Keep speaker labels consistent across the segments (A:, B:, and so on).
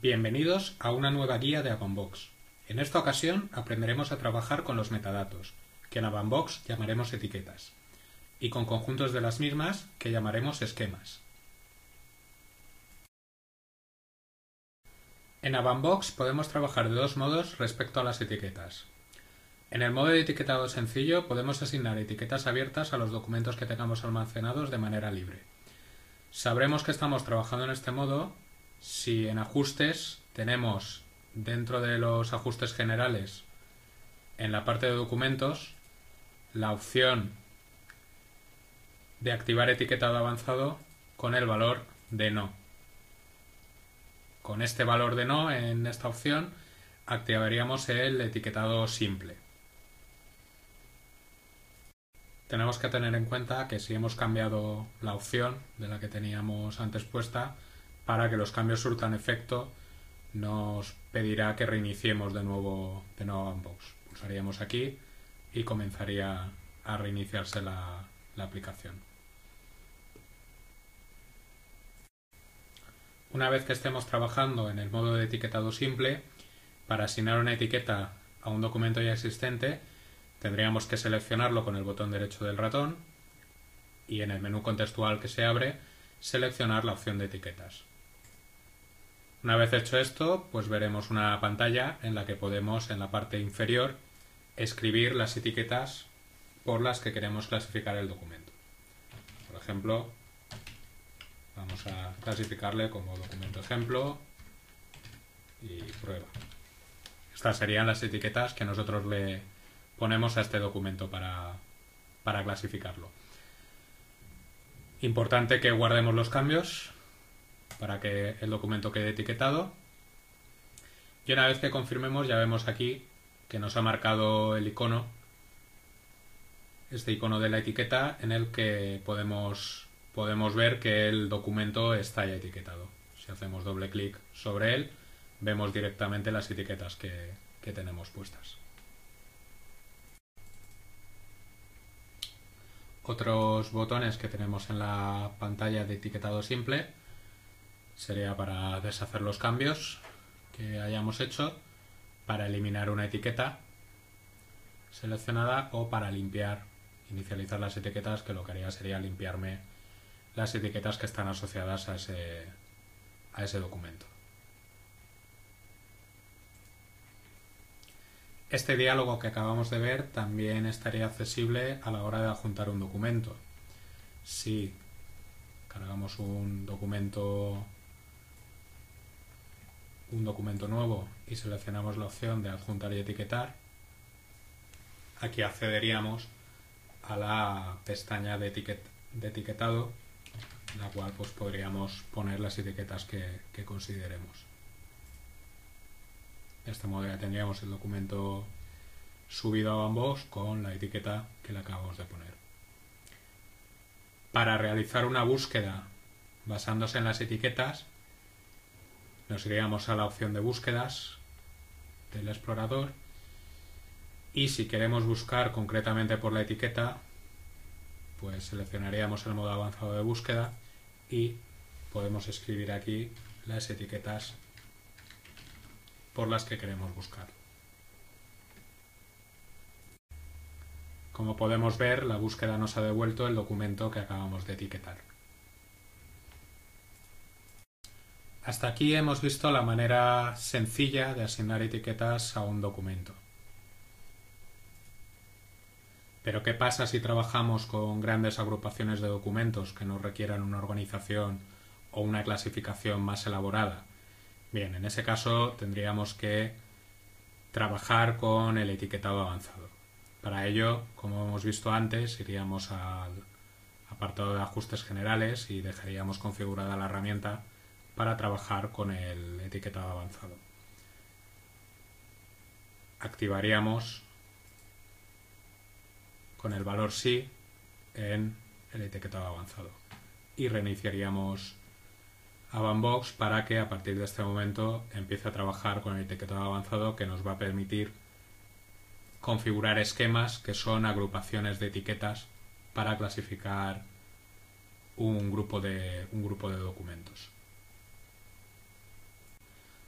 A: Bienvenidos a una nueva guía de Avonbox. En esta ocasión aprenderemos a trabajar con los metadatos, que en Avonbox llamaremos etiquetas, y con conjuntos de las mismas, que llamaremos esquemas. En Avonbox podemos trabajar de dos modos respecto a las etiquetas. En el modo de etiquetado sencillo podemos asignar etiquetas abiertas a los documentos que tengamos almacenados de manera libre. Sabremos que estamos trabajando en este modo si en ajustes tenemos dentro de los ajustes generales, en la parte de documentos, la opción de activar etiquetado avanzado con el valor de no. Con este valor de no en esta opción activaríamos el etiquetado simple. Tenemos que tener en cuenta que si hemos cambiado la opción de la que teníamos antes puesta, para que los cambios surtan efecto, nos pedirá que reiniciemos de nuevo Avonbox. Pulsaríamos aquí y comenzaría a reiniciarse la aplicación. Una vez que estemos trabajando en el modo de etiquetado simple, para asignar una etiqueta a un documento ya existente, tendríamos que seleccionarlo con el botón derecho del ratón y en el menú contextual que se abre, seleccionar la opción de etiquetas. Una vez hecho esto, pues veremos una pantalla en la que podemos, en la parte inferior, escribir las etiquetas por las que queremos clasificar el documento. Por ejemplo, vamos a clasificarle como documento ejemplo y prueba. Estas serían las etiquetas que nosotros le ponemos a este documento para clasificarlo. Importante que guardemos los cambios para que el documento quede etiquetado. Y una vez que confirmemos, ya vemos aquí que nos ha marcado el icono, este icono de la etiqueta, en el que podemos ver que el documento está ya etiquetado. Si hacemos doble clic sobre él, vemos directamente las etiquetas que tenemos puestas. Otros botones que tenemos en la pantalla de etiquetado simple sería para deshacer los cambios que hayamos hecho, para eliminar una etiqueta seleccionada o para inicializar las etiquetas, que lo que haría sería limpiarme las etiquetas que están asociadas a ese documento. Este diálogo que acabamos de ver también estaría accesible a la hora de adjuntar un documento. Si cargamos un documento nuevo y seleccionamos la opción de adjuntar y etiquetar, aquí accederíamos a la pestaña de etiquetado, en la cual pues podríamos poner las etiquetas que consideremos. De este modo ya tendríamos el documento subido a Avonbox con la etiqueta que le acabamos de poner. Para realizar una búsqueda basándose en las etiquetas, nos iríamos a la opción de búsquedas del explorador y si queremos buscar concretamente por la etiqueta, pues seleccionaríamos el modo avanzado de búsqueda y podemos escribir aquí las etiquetas por las que queremos buscar. Como podemos ver, la búsqueda nos ha devuelto el documento que acabamos de etiquetar. Hasta aquí hemos visto la manera sencilla de asignar etiquetas a un documento. Pero ¿qué pasa si trabajamos con grandes agrupaciones de documentos que nos requieran una organización o una clasificación más elaborada? Bien, en ese caso tendríamos que trabajar con el etiquetado avanzado. Para ello, como hemos visto antes, iríamos al apartado de ajustes generales y dejaríamos configurada la herramienta para trabajar con el etiquetado avanzado. Activaríamos con el valor sí en el etiquetado avanzado y reiniciaríamos Avonbox para que a partir de este momento empiece a trabajar con el etiquetado avanzado, que nos va a permitir configurar esquemas, que son agrupaciones de etiquetas para clasificar un grupo de documentos.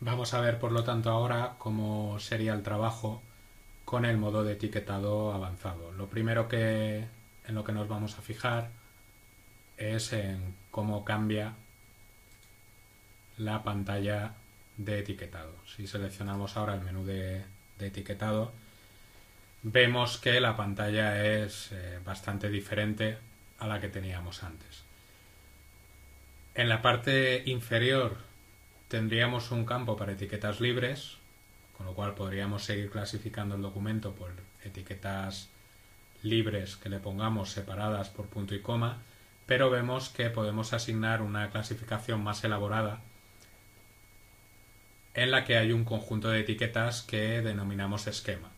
A: Vamos a ver, por lo tanto, ahora cómo sería el trabajo con el modo de etiquetado avanzado. Lo primero en lo que nos vamos a fijar es en cómo cambia la pantalla de etiquetado. Si seleccionamos ahora el menú de etiquetado, vemos que la pantalla es bastante diferente a la que teníamos antes. En la parte inferior tendríamos un campo para etiquetas libres, con lo cual podríamos seguir clasificando el documento por etiquetas libres que le pongamos separadas por punto y coma, pero vemos que podemos asignar una clasificación más elaborada en la que hay un conjunto de etiquetas que denominamos esquema.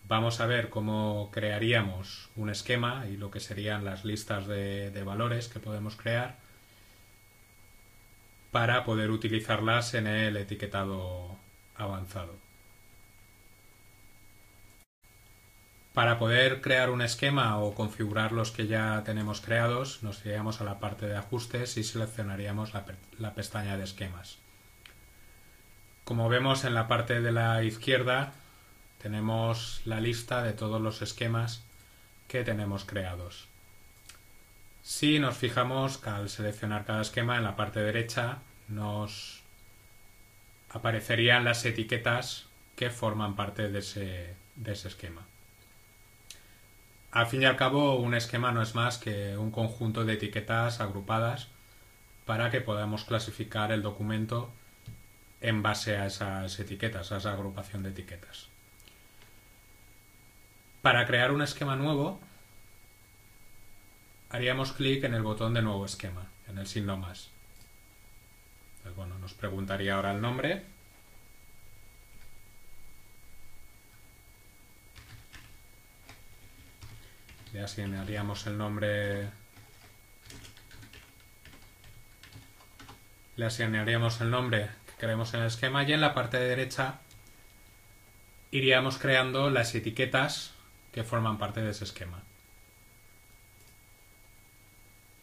A: Vamos a ver cómo crearíamos un esquema y lo que serían las listas de valores que podemos crear para poder utilizarlas en el etiquetado avanzado. Para poder crear un esquema o configurar los que ya tenemos creados, nos iríamos a la parte de ajustes y seleccionaríamos la pestaña de esquemas. Como vemos en la parte de la izquierda tenemos la lista de todos los esquemas que tenemos creados. Si nos fijamos, al seleccionar cada esquema, en la parte derecha nos aparecerían las etiquetas que forman parte de ese esquema. Al fin y al cabo, un esquema no es más que un conjunto de etiquetas agrupadas para que podamos clasificar el documento en base a esas etiquetas, a esa agrupación de etiquetas. Para crear un esquema nuevo, haríamos clic en el botón de nuevo esquema, en el signo más. Pues bueno, nos preguntaría ahora el nombre. Le asignaríamos el nombre. Le asignaríamos el nombre que queremos en el esquema y en la parte de derecha iríamos creando las etiquetas que forman parte de ese esquema.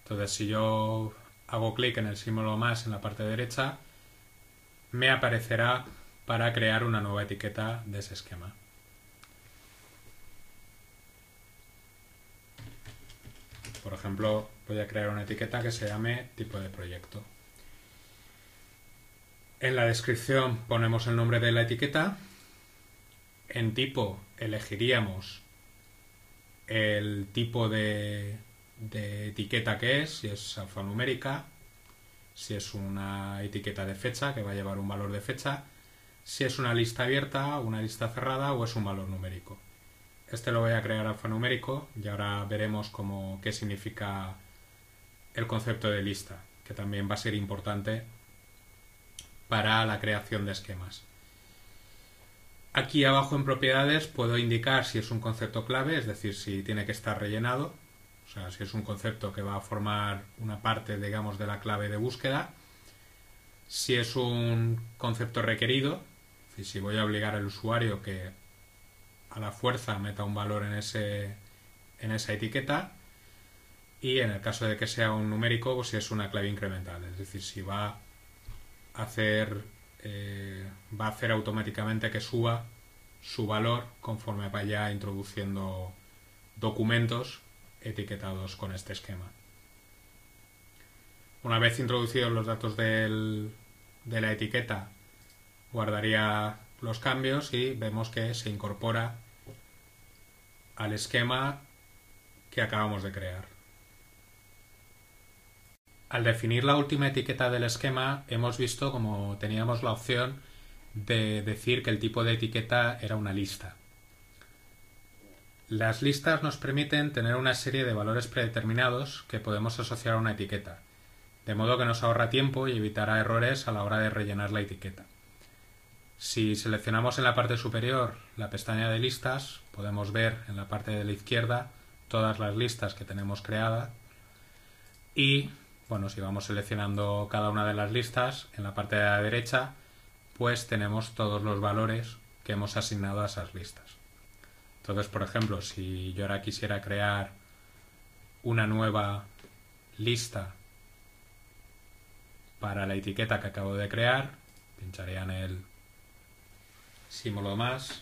A: Entonces, si yo hago clic en el símbolo más en la parte derecha, me aparecerá para crear una nueva etiqueta de ese esquema. Por ejemplo, voy a crear una etiqueta que se llame tipo de proyecto. En la descripción ponemos el nombre de la etiqueta. En tipo elegiríamos el tipo de etiqueta que es, si es alfanumérica, si es una etiqueta de fecha que va a llevar un valor de fecha, si es una lista abierta, una lista cerrada o es un valor numérico. Este lo voy a crear alfanumérico y ahora veremos qué significa el concepto de lista, que también va a ser importante para la creación de esquemas. Aquí abajo en propiedades puedo indicar si es un concepto clave, es decir, si tiene que estar rellenado, o sea, si es un concepto que va a formar una parte, digamos, de la clave de búsqueda, si es un concepto requerido, es decir, si voy a obligar al usuario que a la fuerza meta un valor en esa etiqueta, y en el caso de que sea un numérico, pues si es una clave incremental, es decir, si va a hacer automáticamente que suba su valor conforme vaya introduciendo documentos etiquetados con este esquema. Una vez introducidos los datos de la etiqueta, guardaría los cambios y vemos que se incorpora al esquema que acabamos de crear. Al definir la última etiqueta del esquema, hemos visto como teníamos la opción de decir que el tipo de etiqueta era una lista. Las listas nos permiten tener una serie de valores predeterminados que podemos asociar a una etiqueta, de modo que nos ahorra tiempo y evitará errores a la hora de rellenar la etiqueta. Si seleccionamos en la parte superior la pestaña de listas, podemos ver en la parte de la izquierda todas las listas que tenemos creadas y, bueno, si vamos seleccionando cada una de las listas, en la parte de la derecha, pues tenemos todos los valores que hemos asignado a esas listas. Entonces, por ejemplo, si yo ahora quisiera crear una nueva lista para la etiqueta que acabo de crear, Pincharía en el símbolo más,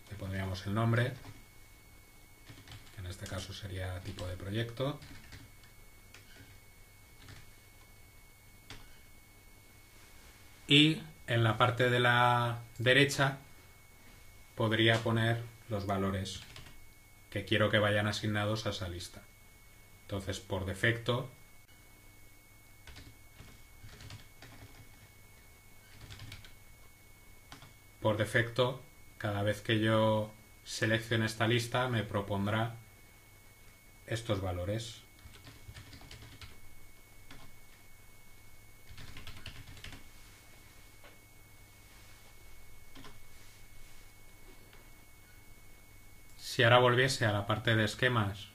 A: le pondríamos el nombre, que en este caso sería tipo de proyecto. Y en la parte de la derecha podría poner los valores que quiero que vayan asignados a esa lista. Entonces, por defecto, cada vez que yo seleccione esta lista, me propondrá estos valores. Si ahora volviese a la parte de esquemas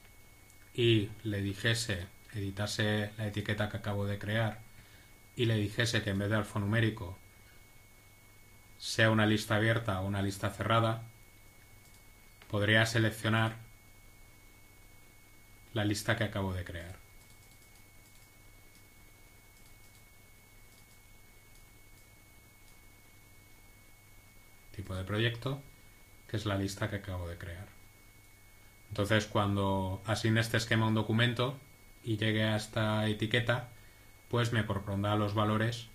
A: y le dijese, editase la etiqueta que acabo de crear y le dijese que en vez de alfanumérico sea una lista abierta o una lista cerrada, podría seleccionar la lista que acabo de crear. Tipo de proyecto, que es la lista que acabo de crear. Entonces, cuando asigne este esquema a un documento y llegue a esta etiqueta, pues me propondrá los valores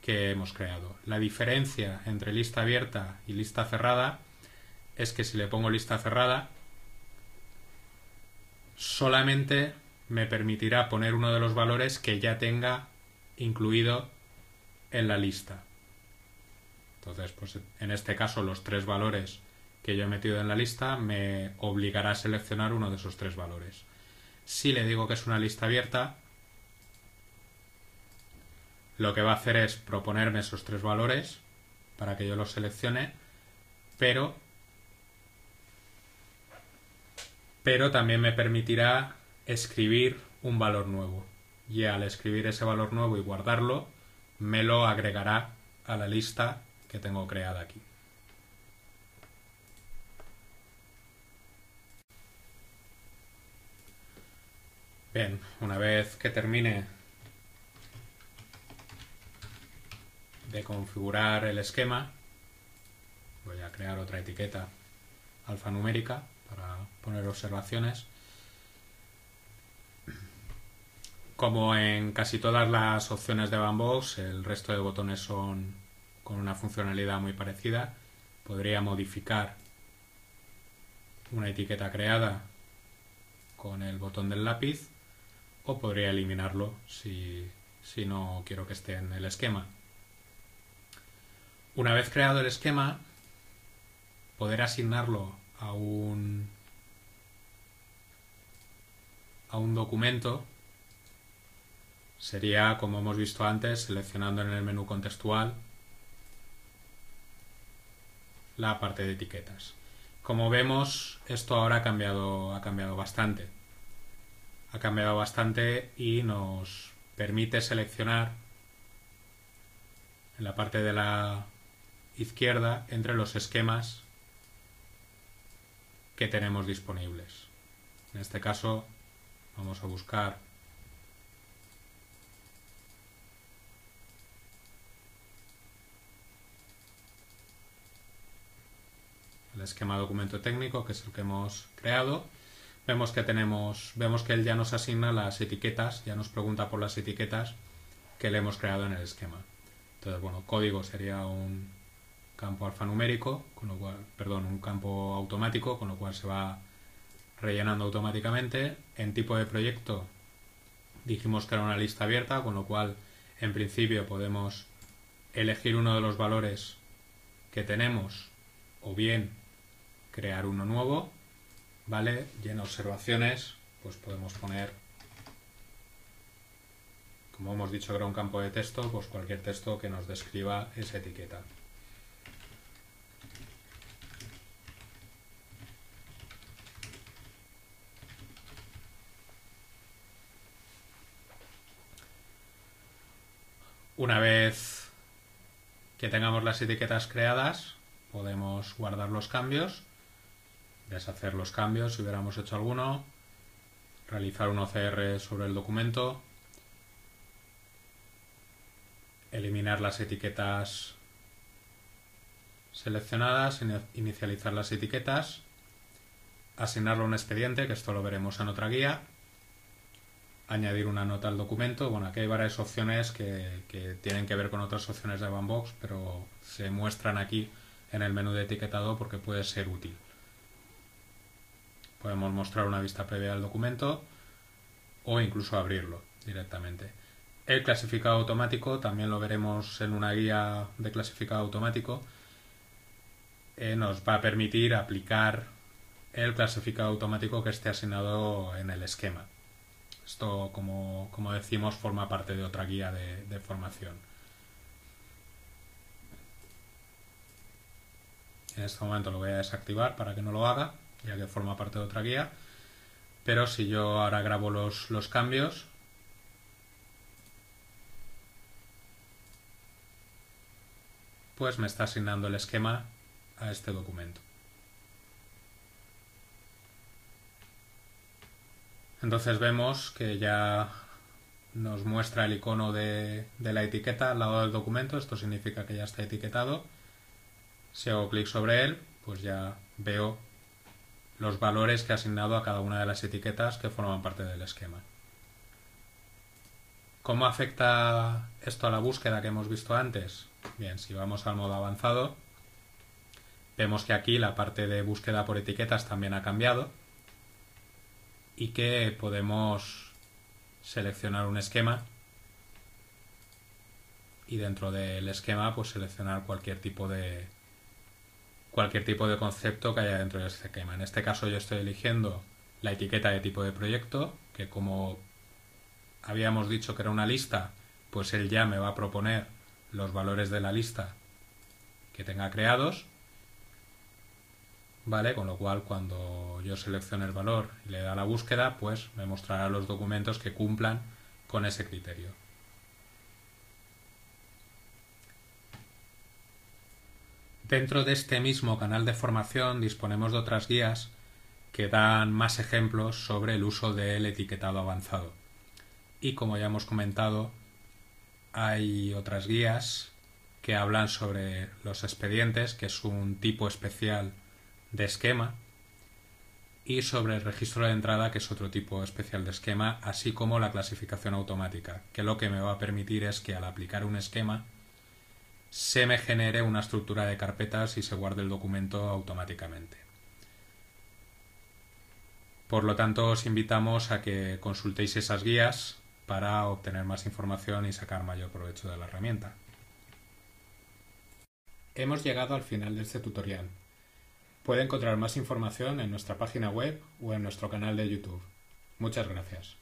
A: que hemos creado. La diferencia entre lista abierta y lista cerrada es que si le pongo lista cerrada, solamente me permitirá poner uno de los valores que ya tenga incluido en la lista. Entonces, pues en este caso, los 3 valores que yo he metido en la lista me obligará a seleccionar uno de esos 3 valores. Si le digo que es una lista abierta, lo que va a hacer es proponerme esos 3 valores para que yo los seleccione, pero también me permitirá escribir un valor nuevo. Y al escribir ese valor nuevo y guardarlo, me lo agregará a la lista que tengo creada aquí. Bien, una vez que termine de configurar el esquema, voy a crear otra etiqueta alfanumérica para poner observaciones. Como en casi todas las opciones de Bambox, el resto de botones son con una funcionalidad muy parecida. Podría modificar una etiqueta creada con el botón del lápiz o podría eliminarlo si no quiero que esté en el esquema. Una vez creado el esquema, poder asignarlo a un documento sería, como hemos visto antes, seleccionando en el menú contextual la parte de etiquetas. Como vemos, esto ahora ha cambiado bastante. Ha cambiado bastante y nos permite seleccionar en la parte de la izquierda entre los esquemas que tenemos disponibles. En este caso vamos a buscar el esquema documento técnico, que es el que hemos creado. Vemos que él ya nos asigna las etiquetas, ya nos pregunta por las etiquetas que le hemos creado en el esquema. Entonces, bueno, código sería un campo alfanumérico, un campo automático, con lo cual se va rellenando automáticamente. En tipo de proyecto dijimos que era una lista abierta, con lo cual en principio podemos elegir uno de los valores que tenemos o bien crear uno nuevo, ¿vale? Y en observaciones pues podemos poner, como hemos dicho que era un campo de texto, pues cualquier texto que nos describa esa etiqueta. Una vez que tengamos las etiquetas creadas, podemos guardar los cambios, deshacer los cambios si hubiéramos hecho alguno, realizar un OCR sobre el documento eliminar las etiquetas seleccionadas, inicializar las etiquetas, asignarlo a un expediente, que esto lo veremos en otra guía, añadir una nota al documento. Bueno, aquí hay varias opciones que tienen que ver con otras opciones de Bandbox, pero se muestran aquí en el menú de etiquetado porque puede ser útil. Podemos mostrar una vista previa del documento o incluso abrirlo directamente. El clasificado automático, también lo veremos en una guía de clasificado automático, nos va a permitir aplicar el clasificado automático que esté asignado en el esquema. Esto, como decimos, forma parte de otra guía de formación. En este momento lo voy a desactivar para que no lo haga, ya que forma parte de otra guía. Pero si yo ahora grabo los cambios, pues me está asignando el esquema a este documento. Entonces vemos que ya nos muestra el icono de la etiqueta al lado del documento. Esto significa que ya está etiquetado. Si hago clic sobre él, pues ya veo los valores que ha asignado a cada una de las etiquetas que forman parte del esquema. ¿Cómo afecta esto a la búsqueda que hemos visto antes? Bien, si vamos al modo avanzado, vemos que aquí la parte de búsqueda por etiquetas también ha cambiado y que podemos seleccionar un esquema y dentro del esquema pues seleccionar cualquier tipo de concepto que haya dentro de este esquema. En este caso yo estoy eligiendo la etiqueta de tipo de proyecto, que como habíamos dicho que era una lista, pues él ya me va a proponer los valores de la lista que tenga creados, ¿vale? Con lo cual cuando yo seleccione el valor y le da la búsqueda, pues me mostrará los documentos que cumplan con ese criterio. Dentro de este mismo canal de formación disponemos de otras guías que dan más ejemplos sobre el uso del etiquetado avanzado. Y como ya hemos comentado, hay otras guías que hablan sobre los expedientes, que es un tipo especial de esquema, y sobre el registro de entrada, que es otro tipo especial de esquema, así como la clasificación automática, que lo que me va a permitir es que al aplicar un esquema se me genere una estructura de carpetas y se guarde el documento automáticamente. Por lo tanto, os invitamos a que consultéis esas guías para obtener más información y sacar mayor provecho de la herramienta. Hemos llegado al final de este tutorial. Puede encontrar más información en nuestra página web o en nuestro canal de YouTube. Muchas gracias.